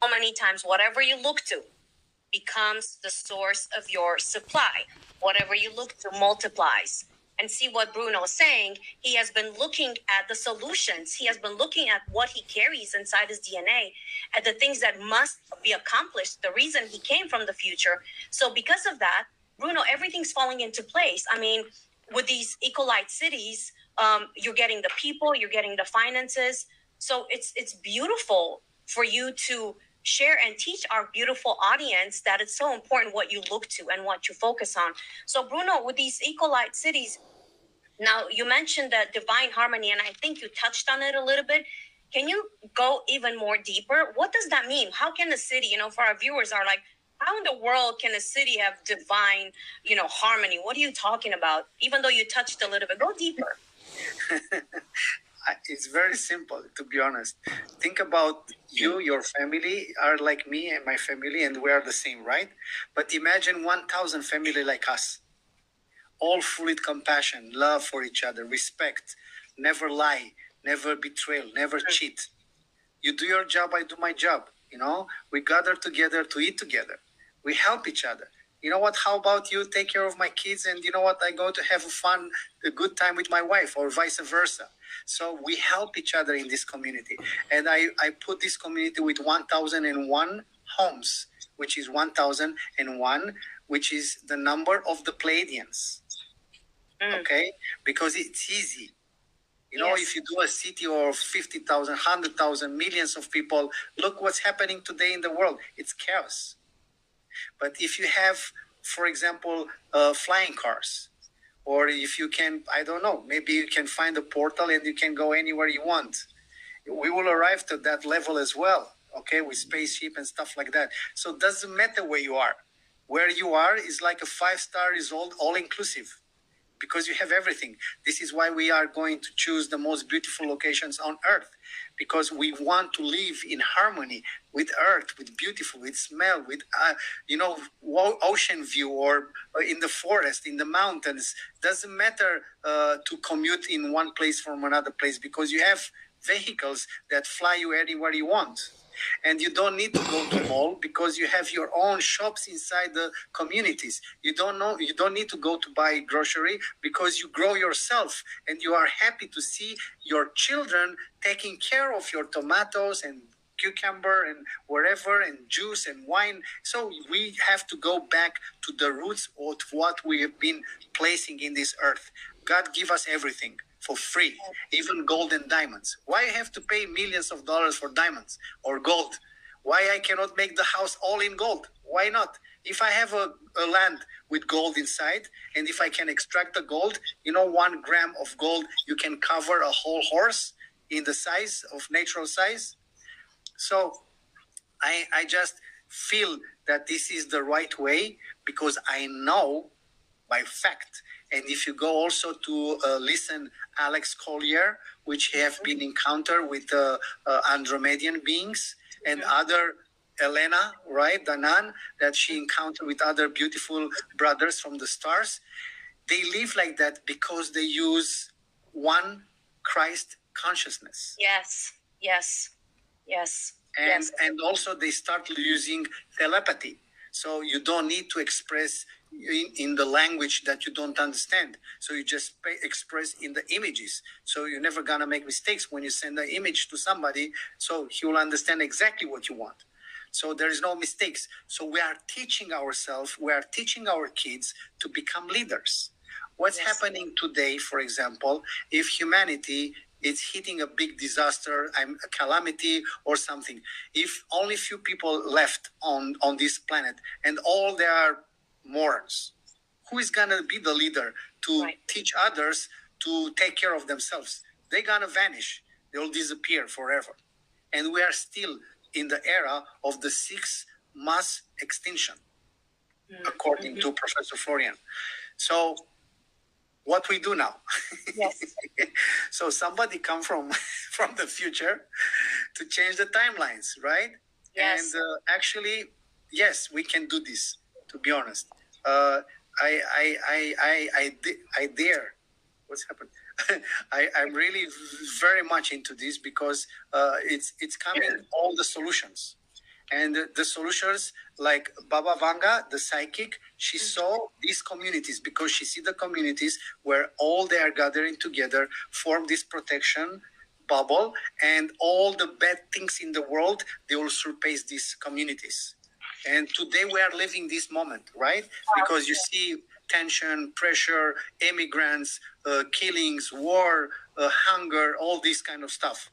so many times, whatever you look to becomes the source of your supply. Whatever you look to multiplies. And see what Bruno is saying. He has been looking at the solutions. He has been looking at what he carries inside his DNA, at the things that must be accomplished, the reason he came from the future. So because of that, Bruno, everything's falling into place. I mean, with these ecolite cities, you're getting the people, you're getting the finances. So it's beautiful for you to share and teach our beautiful audience that it's so important what you look to and what you focus on. So Bruno, with these ecolite cities, now you mentioned the divine harmony, and I think you touched on it a little bit. Can you go even more deeper? What does that mean? How can a city, for our viewers are like, how in the world can a city have divine, harmony? What are you talking about? Even though you touched a little bit, go deeper. It's very simple, to be honest. Think about you, your family are like me and my family, and we are the same, right? But imagine 1,000 family like us, all full with compassion, love for each other, respect, never lie, never betrayal, never cheat. You do your job, I do my job. We gather together to eat together. We help each other. You know what? How about you take care of my kids, and you know what? I go to have a good time with my wife, or vice versa. So we help each other in this community. And I put this community with 1,001 homes, which is 1,001, which is the number of the Pleiadians. Okay? Because it's easy. Yes. If you do a city of 50,000, 100,000, millions of people, look what's happening today in the world. It's chaos. But if you have, for example, flying cars, or if you can, I don't know, maybe you can find a portal and you can go anywhere you want. We will arrive to that level as well, okay, with spaceship and stuff like that. So it doesn't matter where you are. Where you are is like a 5-star result, all-inclusive, because you have everything. This is why we are going to choose the most beautiful locations on Earth, because we want to live in harmony with Earth, with beautiful, with smell, with, ocean view, or in the forest, in the mountains. Doesn't matter to commute in one place from another place, because you have vehicles that fly you anywhere you want. And you don't need to go to mall, because you have your own shops inside the communities. You don't need to go to buy grocery, because you grow yourself, and you are happy to see your children taking care of your tomatoes and cucumber and wherever, and juice and wine. So we have to go back to the roots of what we have been placing in this earth. God give us everything for free, even gold and diamonds. Why I have to pay millions of dollars for diamonds or gold? Why I cannot make the house all in gold? Why not? If I have a land with gold inside, and if I can extract the gold, 1 gram of gold, you can cover a whole horse in the size of natural size. So I just feel that this is the right way, because I know by fact. And if you go also to listen Alex Collier, which have been encounter with Andromedian beings, and other Elena, right, Danan, that she encountered with other beautiful brothers from the stars. They live like that because they use one Christ consciousness. Yes. And also they start using telepathy. So you don't need to express in the language that you don't understand. So you just express in the images. So you're never going to make mistakes when you send an image to somebody. So he will understand exactly what you want. So there is no mistakes. So we are teaching ourselves, we are teaching our kids to become leaders. What's happening today, for example, if humanity is hitting a big disaster, a calamity or something, if only few people left on this planet and all they are morons, who is going to be the leader to teach others to take care of themselves? They're going to vanish. They'll disappear forever. And we are still in the era of the 6th mass extinction, according to Professor Florian. So what we do now? Yes. So somebody come from the future to change the timelines, right? Yes. And actually, yes, we can do this. To be honest, I dare. What's happened? I'm really very much into this, because it's coming all the solutions, And the solutions, like Baba Vanga, the psychic, she saw these communities because she see the communities where all they are gathering together, form this protection bubble, and all the bad things in the world, they will surpass these communities. And today we are living this moment, right? Because you see tension, pressure, immigrants, killings, war, hunger, all this kind of stuff.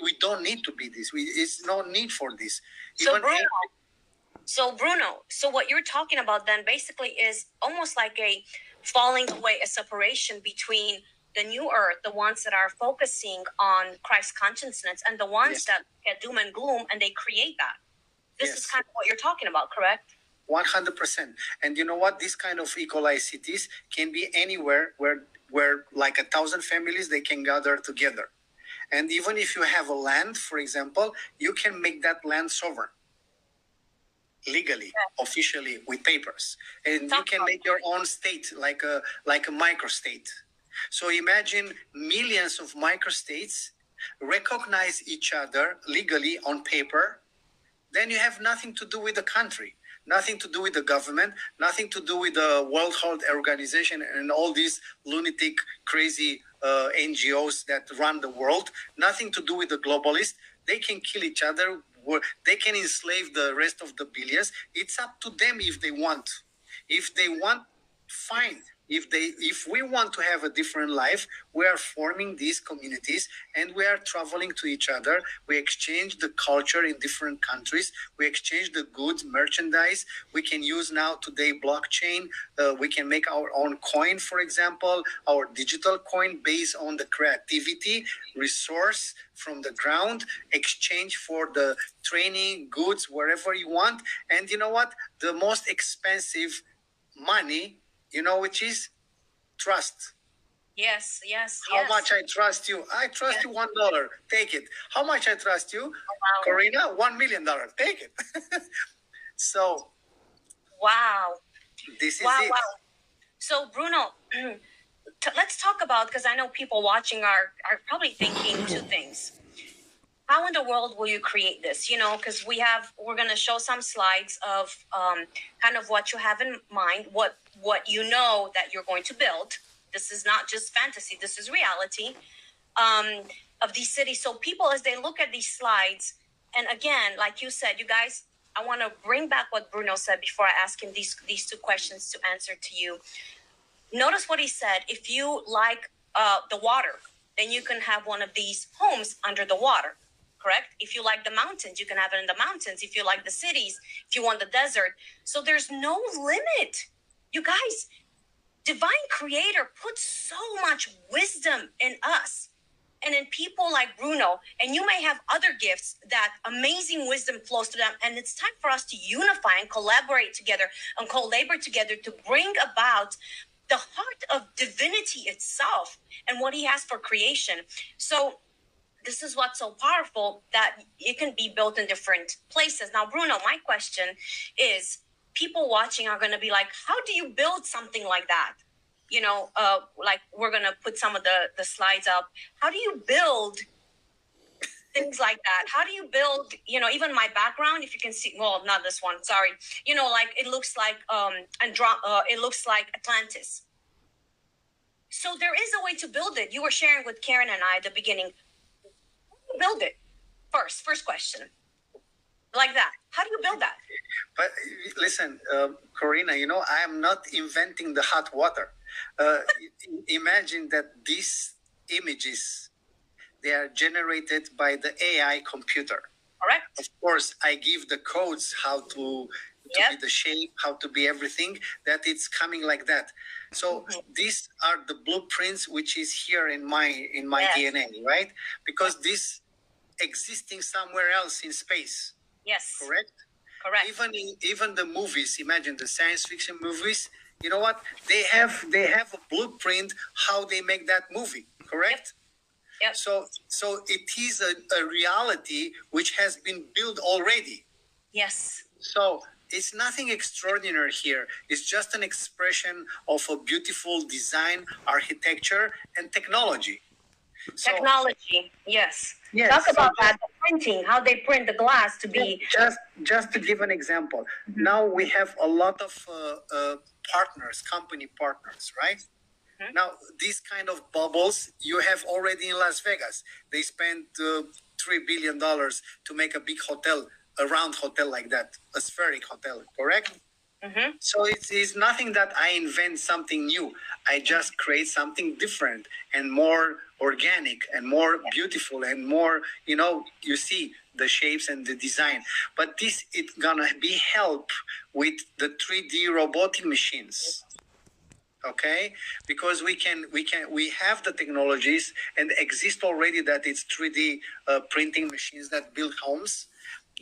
We don't need to be this. It's no need for this. So Bruno, so what you're talking about then basically is almost like a falling away, a separation between the new earth, the ones that are focusing on Christ consciousness, and the ones that get doom and gloom and they create that. This is kind of what you're talking about, correct? 100%. And you know what? This kind of equalized cities can be anywhere where like 1,000 families, they can gather together. And even if you have a land, for example, you can make that land sovereign legally, officially, with papers. And you can make your own state, like a microstate. So imagine millions of microstates recognize each other legally on paper. Then you have nothing to do with the country, nothing to do with the government, nothing to do with the World Health Organization and all these lunatic, crazy NGOs that run the world, nothing to do with the globalists. They can kill each other. They can enslave the rest of the billions. It's up to them if they want. If they want, fine. If we want to have a different life, we are forming these communities and we are traveling to each other. We exchange the culture in different countries. We exchange the goods, merchandise. We can use now today blockchain. We can make our own coin, for example, our digital coin based on the creativity, resource from the ground, exchange for the training, goods, wherever you want. And you know what? The most expensive money, you know, which is trust. Yes. How much I trust you? I trust you $1. Take it. How much I trust you? Corina, $1 million. Take it. So. Wow. This is it. Wow. So Bruno, let's talk about, because I know people watching are probably thinking two things. How in the world will you create this? You know, because we're going to show some slides of kind of what you have in mind, what you know that you're going to build. This is not just fantasy. This is reality of these cities. So people, as they look at these slides, and again, like you said, you guys, I want to bring back what Bruno said before I ask him these two questions to answer to you. Notice what he said. If you like the water, then you can have one of these homes under the water. Correct? If you like the mountains, you can have it in the mountains. If you like the cities, if you want the desert. So there's no limit. You guys, divine creator puts so much wisdom in us and in people like Bruno. And you may have other gifts that amazing wisdom flows to them. And it's time for us to unify and collaborate together and co-labor together to bring about the heart of divinity itself and what he has for creation. So this is what's so powerful, that it can be built in different places. Now, Bruno, my question is, people watching are going to be like, how do you build something like that? You know, like we're going to put some of the slides up. How do you build things like that? How do you build, you know, even my background, if you can see, well, not this one, sorry. You know, like it looks like, it looks like Atlantis. So there is a way to build it. You were sharing with Karen and I at the beginning. Build it first question like that. How do you build that? But listen, Corina, you know, I am not inventing the hot water. Imagine that these images, they are generated by the AI computer. Correct. Of course, I give the codes how to be the shape, how to be everything, that it's coming like that. So these are the blueprints which is here in my DNA, right? Because this existing somewhere else in space. Yes. Correct? Even the movies, imagine the science fiction movies, you know what? They have a blueprint how they make that movie, correct? Yep. So it is a reality which has been built already. Yes. So it's nothing extraordinary here. It's just an expression of a beautiful design, architecture, and technology. So, Technology, yes. yes, Talk so about that, the printing, how they print the glass to be. just to give an example, now we have a lot of partners, company partners, right? Now, these kind of bubbles you have already in Las Vegas. They spent $3 billion to make a big hotel, a round hotel like that, a spheric hotel, correct? So it's nothing that I invent something new. I just create something different and more organic and more beautiful and more, you see the shapes and the design. But this it's gonna be help with the 3D robotic machines. Okay, because we have the technologies and exist already that it's 3D printing machines that build homes,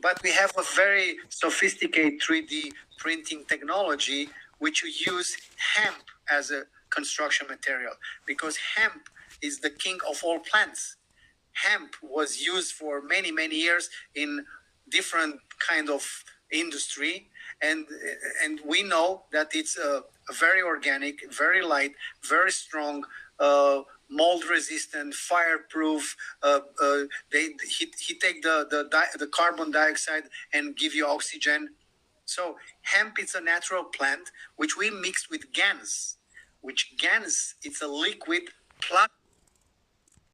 but we have a very sophisticated 3D printing technology which we use hemp as a construction material, because hemp is the king of all plants. Hemp was used for many years in different kind of industry, and we know that it's a very organic, very light, very strong, mold resistant, fireproof. He take the carbon dioxide and give you oxygen. So hemp is a natural plant which we mix with GANs, which GANs it's a liquid plastic